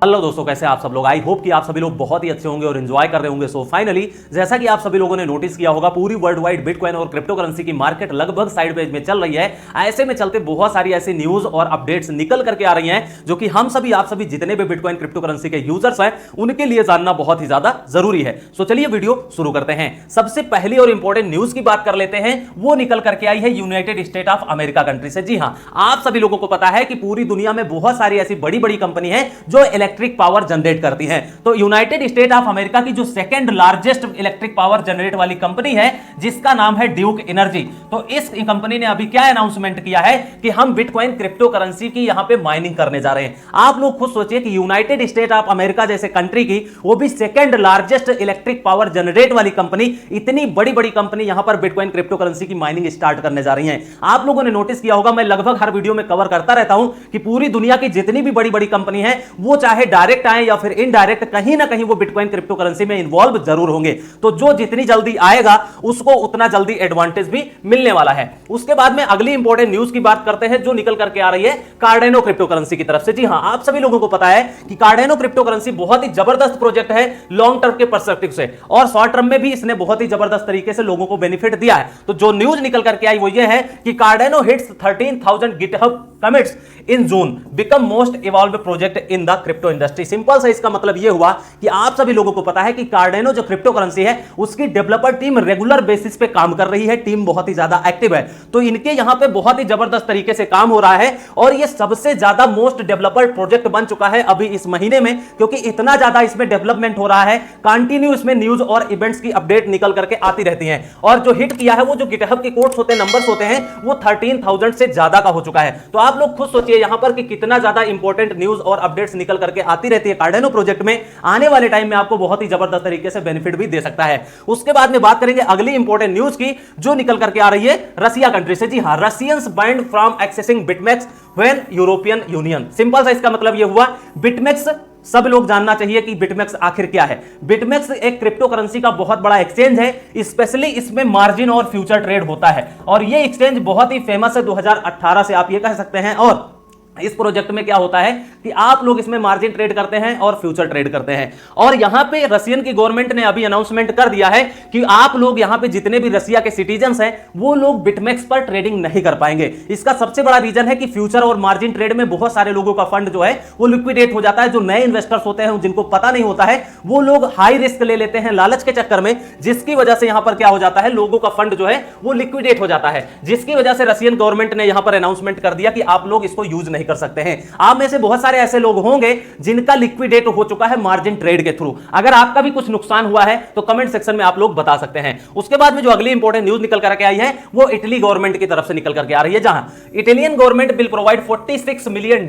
Hello दोस्तों, कैसे आप सब लोग। आई होप कि आप सभी लोग बहुत ही अच्छे होंगे और एंजॉय कर रहे होंगे। सो फाइनली जैसा कि आप सभी लोगों ने नोटिस किया होगा, पूरी वर्ल्ड वाइड बिटकॉइन और क्रिप्टो करेंसी की मार्केट लगभग साइड वेज में चल रही है। ऐसे में चलते बहुत सारी ऐसी न्यूज और अपडेट्स निकल करके आ रही हैं जो कि हम सभी आप सभी जितने भी बिटकॉइन क्रिप्टो करेंसी के यूजर्स हैं उनके लिए जानना बहुत ही ज्यादा जरूरी है। सो चलिए वीडियो शुरू करते हैं। सबसे पहली और इंपॉर्टेंट न्यूज की बात कर लेते हैं। वो निकल करके आई है United state of America country से। जी हां, आप सभी लोगों को पता है कि पूरी दुनिया में बहुत सारी ऐसी बड़ी बड़ी कंपनी है जो इलेक्ट्रिक पावर जनरेट करती हैं। तो यूनाइटेड स्टेट ऑफ अमेरिका की जो second largest electric power generate वाली कंपनी है जिसका नाम है ड्यूक एनर्जी, तो इस कंपनी ने अभी क्या अनाउंसमेंट किया है कि हम बिटकॉइन क्रिप्टो करेंसी की यहां पे माइनिंग करने जा रहे हैं। आप लोग खुद सोचिए कि यूनाइटेड स्टेट ऑफ अमेरिका जैसे कंट्री की, वो भी second largest electric power generate वाली कंपनी, इतनी बड़ी बड़ी कंपनी यहां पर बिटकॉइन क्रिप्टो करेंसी की माइनिंग स्टार्ट करने जा रही है। आप लोगों ने नोटिस किया होगा, मैं लगभग हर वीडियो में कवर करता रहता हूं कि पूरी दुनिया की जितनी भी बड़ी बड़ी कंपनी है वो चाहे डायरेक्ट आए या फिर इनडायरेक्ट, कहीं ना कहीं वो बिटकॉइन क्रिप्टो करेंसी में इन्वॉल्व जरूर होंगे। तो जो जितनी जल्दी आएगा उसको उतना जल्दी एडवांटेज भी मिलने वाला है। उसके बाद में अगली इंपॉर्टेंट न्यूज की बात करते हैं जो निकल करके आ रही है कार्डेनो क्रिप्टो करेंसी की तरफ से। जी हां, आप सभी लोगों को पता है कि कार्डेनो क्रिप्टो करेंसी बहुत ही जबरदस्त प्रोजेक्ट है लॉन्ग टर्म के पर्सपेक्टिव से, और शॉर्ट टर्म में भी इसने बहुत ही जबरदस्त तरीके से लोगों को बेनिफिट दिया है। तो जो न्यूज निकल करके आई वो ये है कि कार्डेनो hits 13,000 GitHub commits in June, become most evolve project in the crypto industry. Simple सा इसका मतलब यह हुआ कि आप सभी लोगों को पता है कि कार्डेनो जो क्रिप्टो करेंसी है उसकी डेवलपर टीम रेगुलर बेसिस पे काम कर रही है, टीम बहुत ही ज्यादा एक्टिव है। तो इनके यहां पे बहुत ही जबरदस्त तरीके से काम हो रहा है और यह सबसे ज्यादा मोस्ट डेवलपर प्रोजेक्ट बन चुका है अभी इस महीने में, क्योंकि इतना ज्यादा इसमें डेवलपमेंट हो रहा है। कंटिन्यू इसमें न्यूज और इवेंट्स की अपडेट निकल करके आती रहती हैं। और जो हिट किया है वो जो गिटहब के कोड्स होते हैं, नंबर्स होते हैं, वो 13,000 से ज्यादा का हो चुका है। तो आप लोग खुद सोचिए यहां पर कि कितना ज्यादा इंपॉर्टेंट न्यूज और अपडेट्स निकल करके आती रहती है कार्डेनो प्रोजेक्ट में। आने वाले टाइम में आपको बहुत ही जबरदस्त तरीके से बेनिफिट भी दे सकता है। उसके बाद में बात करेंगे अगली इंपॉर्टेंट न्यूज की जो निकल करके आ रही है रसिया कंट्री से। जी हां, Russians banned from accessing BitMEX when European union. Simple सा इसका मतलब यह हुआ, बिटमेक्स सब लोग जानना चाहिए कि बिटमेक्स आखिर क्या है। बिटमेक्स एक क्रिप्टो करेंसी का बहुत बड़ा एक्सचेंज है, स्पेशली इसमें मार्जिन और फ्यूचर ट्रेड होता है और यह एक्सचेंज बहुत ही फेमस है 2018 से, आप ये कह सकते हैं। और इस प्रोजेक्ट में क्या होता है कि आप लोग इसमें मार्जिन ट्रेड करते हैं और फ्यूचर ट्रेड करते हैं। और यहां पे रशियन की गवर्नमेंट ने अभी अनाउंसमेंट कर दिया है कि आप लोग यहां पे जितने भी रशिया के सिटीजन्स हैं वो लोग बिटमेक्स पर ट्रेडिंग नहीं कर पाएंगे। इसका सबसे बड़ा रीजन है कि फ्यूचर और मार्जिन ट्रेड में बहुत सारे लोगों का फंड जो है वो लिक्विडेट हो जाता है। जो नए इन्वेस्टर्स होते हैं जिनको पता नहीं होता है वो लोग हाई रिस्क ले लेते हैं लालच के चक्कर में, जिसकी वजह से यहां पर क्या हो जाता है, लोगों का फंड जो है वो लिक्विडेट हो जाता है, जिसकी वजह से रशियन गवर्नमेंट ने यहां पर अनाउंसमेंट कर दिया कि आप लोग इसको यूज नहीं कर सकते हैं। आप में से बहुत सारे ऐसे लोग होंगे जिनका लिक्विडेट हो चुका है मार्जिन ट्रेड के थ्रू। अगर आपका भी कुछ नुकसान हुआ है तो कमेंट सेक्शन में आप लोग बता सकते हैं। उसके बाद में जो अगली इंपॉर्टेंट न्यूज निकल करके आई है वो इटली गवर्नमेंट की तरफ से निकल करके आ रही है, जहां Italian government will provide $46 million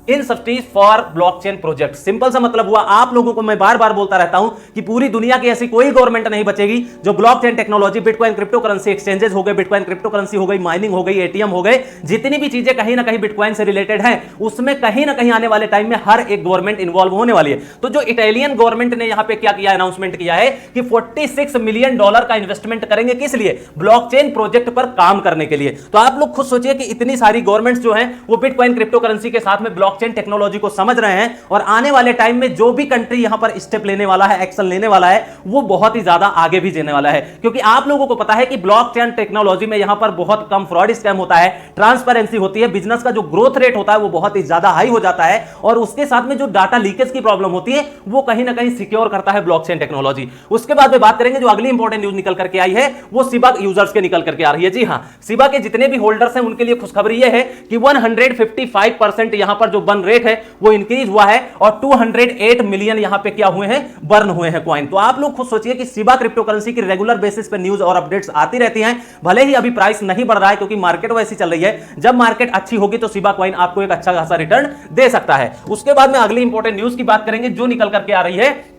in subsidies for blockchain project. Simple सा मतलब हुआ, आप लोगों को मैं बार बार बोलता रहता हूं कि पूरी दुनिया की ऐसी कोई गवर्नमेंट नहीं बचेगी जो blockchain technology, bitcoin crypto currency exchanges हो गए, बिटकॉइन क्रिप्टो करेंसी हो गई, माइनिंग हो गई, एटीएम हो गए, जितनी भी चीजें कहीं ना कहीं बिटकॉइन से रिलेटेड हैं उसमें कहीं ना कहीं आने वाले टाइम में हर एक गवर्नमेंट इंवॉल्व होने वाली है। तो जो इटालियन गवर्नमेंट ने यहां पे क्या किया, अनाउंसमेंट किया है कि $46 मिलियन का इन्वेस्टमेंट करेंगे, किस लिए, ब्लॉकचेन प्रोजेक्ट पर काम करने के लिए। तो आप लोग खुद सोचिए कि इतनी सारी गवर्नमेंट्स जो है वो बिटकॉइन क्रिप्टो करेंसी के साथ में ब्लॉकचेन टेक्नोलॉजी को समझ रहे हैं, और आने वाले टाइम में जो भी कंट्री यहां पर स्टेप लेने वाला है, एक्शन लेने वाला है, वो बहुत ही ज्यादा आगे भी जाने वाला है। क्योंकि आप लोगों को पता है कि ब्लॉकचेन टेक्नोलॉजी में यहां पर बहुत कम फ्रॉड स्कैम होता है, ट्रांसपेरेंसी होती है, बिजनेस का जो ग्रोथ रेट होता है वो बहुत ही ज्यादा हाई हो जाता है, और उसके साथ में जो डाटा लीकेज की प्रॉब्लम होती है वो कहीं ना कहीं सिक्योर करता है ब्लॉकचेन टेक्नोलॉजी। उसके बाद में बात करेंगे जो अगली इंपॉर्टेंट न्यूज निकल करके आई है वो सिबा यूजर्स के निकल करके आ रही है। जी हां, सिबा के जितने भी होल्डर्स हैं उनके लिए खुशखबरी यह है कि 155% यहां पर जो बर्न रेट है वो इंक्रीज हुआ है और 208 मिलियन यहां पे क्या हुए हैं, बर्न हुए हैं कॉइन। तो आप लोग खुद सोचिए कि सिबा क्रिप्टो करेंसी की रेगुलर बेसिस पे न्यूज और अपडेट्स आती रहती हैं। भले ही अभी प्राइस नहीं बढ़ रहा है क्योंकि मार्केट वैसी चल रही है, जब मार्केट अच्छी होगी तो सिबा कॉइन आपको एक अच्छा खासा रिटर्न दे सकता है। उसके बाद में अगली इंपॉर्टेंट न्यूज की बात करेंगे जो निकल करके आ रही है।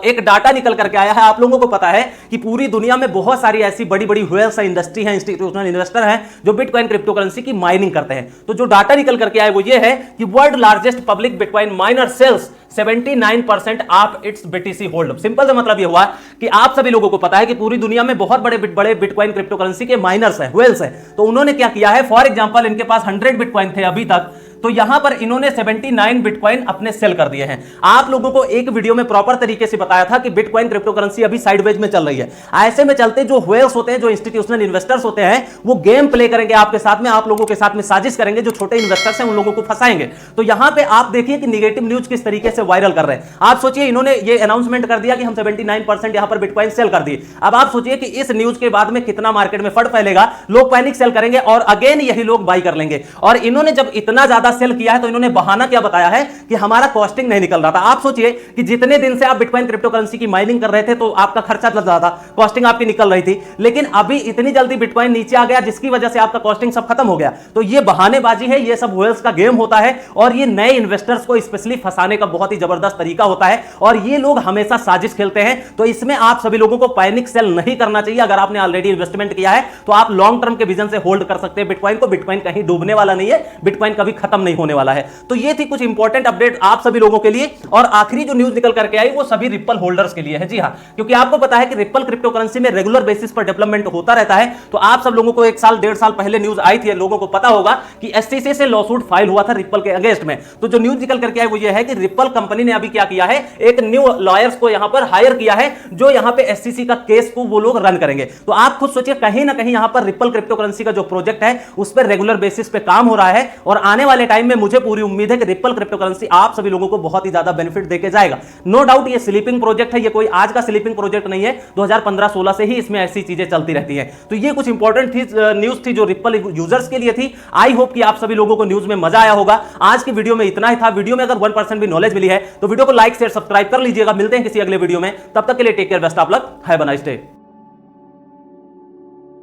एक डाटा निकल करके आया है। आप लोगों को पता है कि पूरी दुनिया में बहुत सारी ऐसी बड़ी बड़ी वेल्थ इंडस्ट्री है, इंस्टीट्यूशनल इन्वेस्टर हैं जो बिटकॉइन क्रिप्टो करेंसी की माइनिंग करते हैं। तो जो डाटा निकल करके आया वो ये है कि world largest public bitcoin miner sells 79% of its BTC hold. Simple से मतलब ये हुआ कि आप सभी लोगों को पता है कि पूरी दुनिया में बहुत बड़े बड़े बिटकॉइन क्रिप्टो करेंसी के माइनर्स हैं, वेल्स हैं। तो उन्होंने क्या किया है, फॉर एग्जांपल इनके पास 100 बिटकॉइन थे अभी तक, तो यहां पर इन्होंने 79 बिटकॉइन अपने सेल कर दिए हैं। आप लोगों को एक वीडियो में प्रॉपर तरीके से बताया था कि बिटकॉइन क्रिप्टो करेंसी अभी साइडवेज में चल रही है। ऐसे में चलते जो व्हेल्स होते हैं, जो इंस्टीट्यूशनल इन्वेस्टर्स होते हैं, वो गेम प्ले करेंगे आपके साथ में, आप लोगों के साथ में साजिश करेंगे, जो छोटे इन्वेस्टर्स हैं उन लोगों को फंसाएंगे। तो यहां पे आप देखिए कि नेगेटिव न्यूज किस तरीके से वायरल कर रहे हैं। आप सोचिए, इन्होंने ये अनाउंसमेंट कर दिया कि हम 79% यहां पर बिटकॉइन सेल कर दिए। अब आप सोचिए कि इस न्यूज के बाद में कितना मार्केट में फट फैलेगा, लोग पैनिक सेल करेंगे और अगेन यही लोग बाई कर लेंगे। और इन्होंने जब इतना ज्यादा सेल किया है तो इन्होंने बहाना क्या बताया है कि हमारा कॉस्टिंग नहीं निकल रहा था। आप सोचिए कि जितने दिन से आप बिटकॉइन क्रिप्टो करेंसी की माइनिंग कर रहे थे तो आपका खर्चा लग रहा था, कॉस्टिंग आपकी निकल रही थी, लेकिन अभी इतनी जल्दी बिटकॉइन नीचे आ गया जिसकी वजह से आपका कॉस्टिंग सब खत्म हो गया। तो ये बहानेबाजी है, ये सब व्हेल्स का गेम होता है और ये नए इन्वेस्टर्स को स्पेशली फंसाने का बहुत ही जबरदस्त तरीका होता है और ये लोग हमेशा साजिश खेलते हैं। तो इसमें आप सभी लोगों को पैनिक सेल नहीं करना चाहिए। अगर आपने ऑलरेडी इन्वेस्टमेंट किया है तो आप लॉन्ग टर्म के विजन से होल्ड कर सकते हैं बिटकॉइन को। बिटकॉइन कहीं डूबने वाला नहीं है, बिटकॉइन कभी खत्म नहीं होने वाला है। तो ये थी कुछ इंपॉर्टेंट अपडेट आप सभी लोगों के लिए। और आखिरी जो न्यूज निकल करके आई वो सभी रिपल होल्डर्स के लिए है। जी हां, क्योंकि आपको पता है कि रिपल क्रिप्टो करेंसी में रेगुलर बेसिस पर डेवलपमेंट होता रहता है। तो आप सब लोगों को 1 साल 1.5 साल पहले न्यूज आई थी, लोगों को पता होगा कि एससीसी से लॉसूट फाइल हुआ था रिपल के अगेंस्ट में। तो जो न्यूज निकल करके आई वो ये है कि रिपल कंपनी ने अभी क्या किया है, एक न्यू लॉयर्स को यहां पर हायर किया है जो यहां पे एससीसी का केस को वो लोग रन करेंगे। तो आप खुद सोचिए, कहीं ना कहीं यहां पर रिपल क्रिप्टो करेंसी का जो प्रोजेक्ट है उस पर रेगुलर बेसिस पे काम हो रहा है और आने वाले टाइम में मुझे पूरी उम्मीद है कि रिपल क्रिप्टो करेंसी आप सभी लोगों को बहुत ही ज्यादा बेनिफिट देके जाएगा। नो डाउट ये स्लीपिंग प्रोजेक्ट है, ये कोई आज का स्लीपिंग प्रोजेक्ट नहीं है, 2015-16 से ही इसमें ऐसी चीजें चलती रहती हैं। तो ये कुछ इंपॉर्टेंट न्यूज थी जो रिपल यूजर्स के लिए थी। आई होप कि आप सभी लोगों को न्यूज में मजा आया होगा। आज की वीडियो में इतना ही था। वीडियो में अगर 1% भी नॉलेज मिली है तो वीडियो को लाइक शेयर सब्सक्राइब कर लीजिएगा। मिलते हैं किसी अगले वीडियो में, तब तक के लिए take care, best of luck, have a nice day.